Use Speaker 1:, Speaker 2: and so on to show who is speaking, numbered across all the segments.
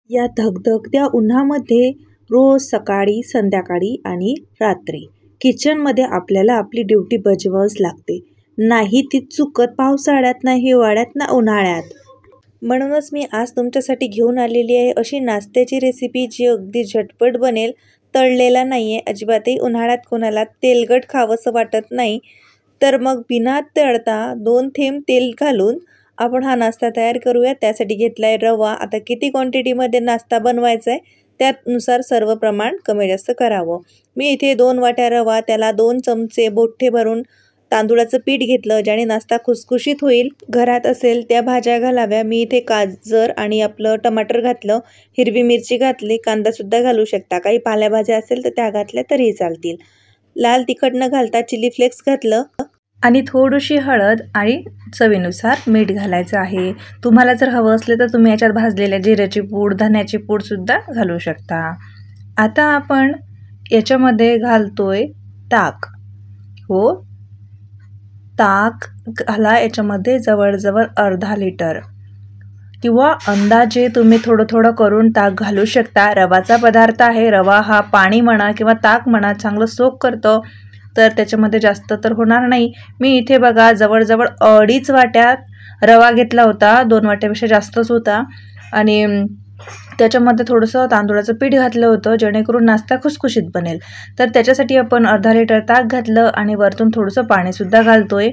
Speaker 1: या धगधगत्या उन्हामध्ये रोज सकाळी, संध्याकाळी आणि रात्री किचनमध्ये आपल्याला आपली ड्युटी बजावावीच लागते. नाही ती चुकत पावसाळ्यात, ना हिवाळ्यात, ना उन्हाळ्यात. म्हणूनच मी आज तुमच्यासाठी घेऊन आलेली आहे अशी नाश्त्याची रेसिपी, जी अगदी झटपट बनेल. तळलेला नाही आहे अजिबातही. उन्हाळ्यात कोणाला तेलकट खावंसं वाटत नाही, तर मग बिना तळता 2 थेंब तेल घालून आपण हा नाश्ता तयार करूया. त्यासाठी घेतला आहे रवा. आता किती क्वांटिटीमध्ये नाश्ता बनवायचा आहे त्यानुसार सर्व प्रमाण कमी जास्त करावं. मी इथे 2 वाट्या रवा, त्याला 2 चमचे बोठे भरून तांदूळाचं पीठ घेतलं, ज्याने नाश्ता खुसखुशीत होईल. घरात असेल त्या भाज्या घालाव्या. मी इथे गाजर आणि आपलं टमाटर घातलं, हिरवी मिरची घातली, कांदासुद्धा घालू शकता. काही पालेभाज्या असेल तर त्या घातल्या तरीही चालतील. लाल तिखट न घालता चिली फ्लेक्स घातलं आणि थोडीशी हळद आणि चवीनुसार मीठ घालायचं आहे. तुम्हाला जर हवं असलं तर तुम्ही याच्यात भाजलेल्या जिऱ्याची पूड, धण्याची पूडसुद्धा घालू शकता. आता आपण याच्यामध्ये घालतोय ताक. हो, ताक घाला याच्यामध्ये, जवळजवळ अर्धा लिटर किंवा अंदाजे तुम्ही थोडं थोडं करून ताक घालू शकता. रवाचा पदार्थ आहे. रवा हा पाणी म्हणा किंवा ताक म्हणा चांगलं सोक करतं, तर त्याच्यामध्ये जास्त तर होणार नाही. मी इथे बघा जवळजवळ 2.5 वाट्या रवा घेतला होता. 2 वाट्यापेक्षा जास्तच होता. आणि त्याच्यामध्ये थोडंसं तांदूळाचं पीठ घातलं होतं, जेणेकरून नाश्ता खुसखुशीत बनेल. तर त्याच्यासाठी आपण अर्धा लिटर ताक घातलं आणि वरतून थोडंसं पाणीसुद्धा घालतोय.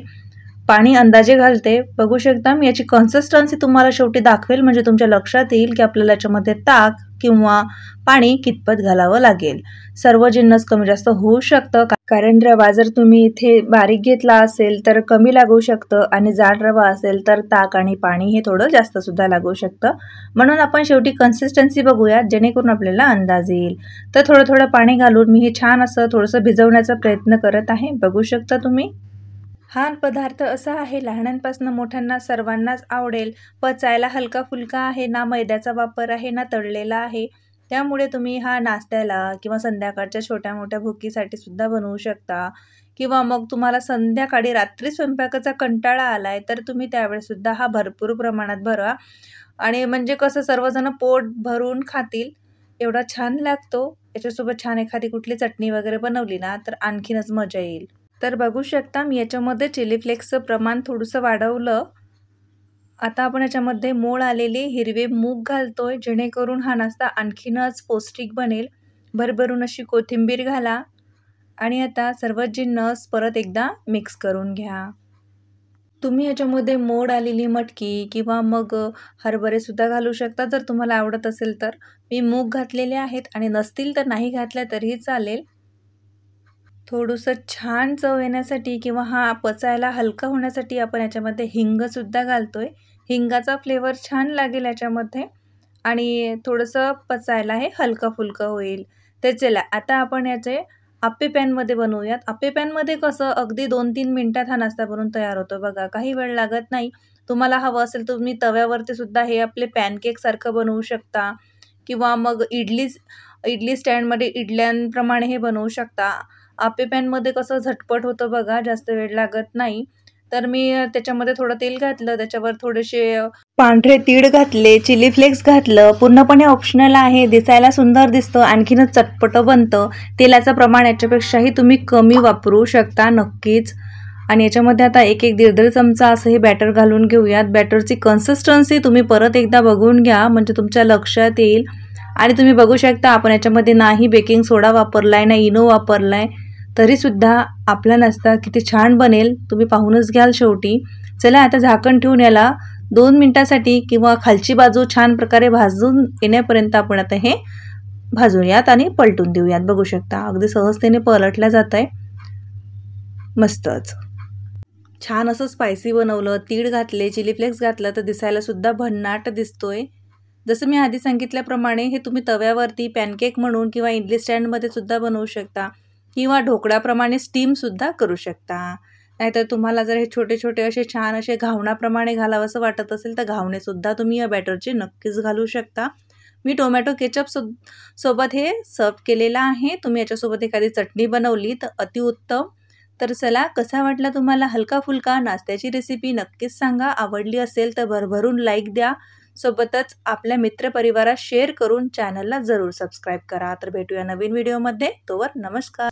Speaker 1: पाणी अंदाजे घालते. बघू शकता मी याची कन्सिस्टन्सी तुम्हाला शेवटी दाखवेल, म्हणजे तुमच्या लक्षात येईल की आपल्याला याच्यामध्ये ताक किंवा पाणी कितपत घालावं लागेल. सर्व जिन्नस कमी जास्त होऊ शकतं, कारण रवा जर तुम्ही इथे बारीक घेतला असेल तर कमी लागू शकतं, आणि जाड रवा असेल तर ताक आणि पाणी हे थोडं जास्तसुद्धा लागू शकतं. म्हणून आपण शेवटी कन्सिस्टन्सी बघूयात, जेणेकरून आपल्याला अंदाज येईल. तर थोडं थोडं पाणी घालून मी हे छान असं थोडंसं भिजवण्याचा प्रयत्न करत आहे. बघू शकता तुम्ही. हा पदार्थ असा आहे, लहानांपासून मोठ्यांना सर्वांनाच आवडेल. पचायला हलका फुलका आहे, ना मैद्याचा वापर आहे ना तळलेला आहे. त्यामुळे तुम्ही हा नाश्त्याला किंवा संध्याकाळच्या छोट्या मोठ्या भुकीसाठी सुद्धा बनवू शकता. किंवा मग तुम्हाला संध्याकाळी रात्री स्वयंपाकाचा कंटाळा आलाय तर तुम्ही त्यावेळेसुद्धा हा भरपूर प्रमाणात भरा, आणि म्हणजे कसं सर्वजण पोट भरून खातील एवढा छान लागतो. याच्यासोबत छान एखादी कुठली चटणी वगैरे बनवली ना तर आणखीनच मजा येईल. तर बघू शकता मी याच्यामध्ये चिली फ्लेक्सचं प्रमाण थोडंसं वाढवलं. आता आपण याच्यामध्ये मोड आलेले हिरवे मूग घालतोय, जेणेकरून हा नाश्ता आणखीनच पौष्टिक बनेल. भरभरून अशी कोथिंबीर घाला आणि आता सर्व जिन्नस परत एकदा मिक्स करून घ्या. तुम्ही याच्यामध्ये मोड आलेली मटकी किंवा मग हरभरेसुद्धा घालू शकता, जर तुम्हाला आवडत असेल तर. मी मूग घातलेले आहेत, आणि नसतील तर नाही घातल्या तरीही चालेल. थोडंसं छान चव येण्यासाठी किंवा हा पचायला हलका होण्यासाठी आपण याच्यामध्ये हिंगसुद्धा घालतोय. हिंगाचा फ्लेवर छान लागेल याच्यामध्ये, आणि थोडंसं पचायला हे हलका फुलकं होईल. तर चला आता आपण याचे आप्पे पॅनमध्ये बनवूयात. आप्पे पॅनमध्ये कसं अगदी 2-3 मिनटात हा नाश्ता बनवून तयार होतो बघा, काही वेळ लागत नाही. तुम्हाला हवं असेल तर तुम्ही तव्यावरती सुद्धा हे आपले पॅनकेकसारखं बनवू शकता, किंवा मग इडली स्टँडमध्ये इडल्यांप्रमाणे हे बनवू शकता. आप्पे पॅनमध्ये कसं झटपट होतं बघा, जास्त वेळ लागत नाही. तर मी त्याच्यामध्ये थोडं तेल घातलं, त्याच्यावर थोडेसे पांढरे तीळ घातले, चिली फ्लेक्स घातलं. पूर्णपणे ऑप्शनल आहे, दिसायला सुंदर दिसतं, आणखीनच चटपट बनतं. तेलाचं प्रमाण याच्यापेक्षाही तुम्ही कमी वापरू शकता नक्कीच. आणि याच्यामध्ये आता 1-1.5 चमचा असं हे बॅटर घालून घेऊयात. बॅटरची कन्सिस्टन्सी तुम्ही परत एकदा बघून घ्या, म्हणजे तुमच्या लक्षात येईल. आणि तुम्ही बघू शकता आपण याच्यामध्ये नाही बेकिंग सोडा वापरलाय ना इनो वापरलाय, तरीसुद्धा आपला नाश्ता किती छान बनेल तुम्ही पाहूनच घ्याल शेवटी. चला आता झाकण ठेवून याला 2 मिनिटासाठी किंवा खालची बाजू छान प्रकारे भाजून येण्यापर्यंत आपण आता हे भाजूयात आणि पलटून देऊयात. बघू शकता अगदी सहजतेने पलटल्या जात आहे. मस्तच छान असं स्पायसी बनवलं. तीळ घातले, चिली फ्लेक्स घातलं तर दिसायला सुद्धा भन्नाट दिसतोय. जसं मी आधी सांगितल्याप्रमाणे हे तुम्ही तव्यावरती पॅनकेक म्हणून किंवा इडली स्टँडमध्ये सुद्धा बनवू शकता, किंवा ढोकळ्याप्रमाणे स्टीमसुद्धा करू शकता. नाहीतर तुम्हाला जर हे छोटे छोटे असे छान असे घावणाप्रमाणे घालावंसं वाटत असेल तर घावणेसुद्धा तुम्ही या बॅटरचे नक्कीच घालू शकता. मी टोमॅटो केचप सोबत हे सर्व केलेलं आहे. तुम्ही याच्यासोबत एखादी चटणी बनवली तर अतिउत्तम. तर चला, कसा वाटला तुम्हाला हलका फुलका नाश्त्याची रेसिपी नक्कीच सांगा. आवडली असेल तर भरभरून लाईक द्या. सोबतच आपल्या मित्रपरिवारात शेअर करून चॅनलला जरूर सबस्क्राईब करा. तर भेटूया नवीन व्हिडिओमध्ये. तोवर नमस्कार.